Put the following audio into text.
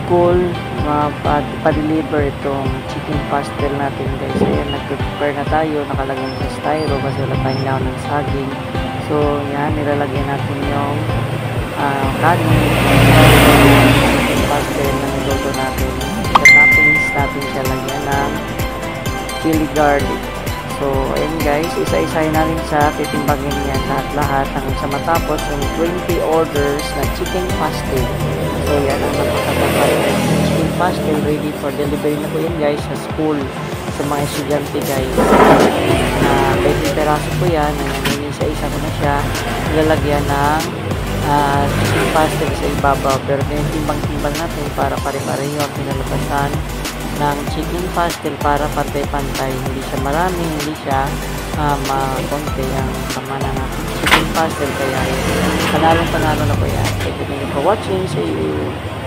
school, pa-deliver itong chicken pastel natin guys. Ayan, nag-prepare na tayo, nakalagay na sa styro kasi wala tayong laon ng saging. So yan, nilalagay natin yung kanin, chicken pastel na niluto natin. Tapos natin siya lagyan ng chili garlic. So ayan guys, isa-isahin natin siya, titimbangin yan lahat-lahat hanggang sa matapos yung 20 orders na chicken pastel. So yan ang napakatapos chicken pastel, ready for delivery na po yan guys sa school, sa mga estudyante guys. 20 peraso po yan, isa-isa ko na siya, ilalagyan ng chicken pastel sa ibabaw, pero timbang-timbang natin para pare-pareho ang pinalabasan ng chicken pastel para pantay-pantay, hindi siya marami, hindi siya makonti ang sama na natin chicken pastel, kaya panalo na po yan. Thank you for watching. See you.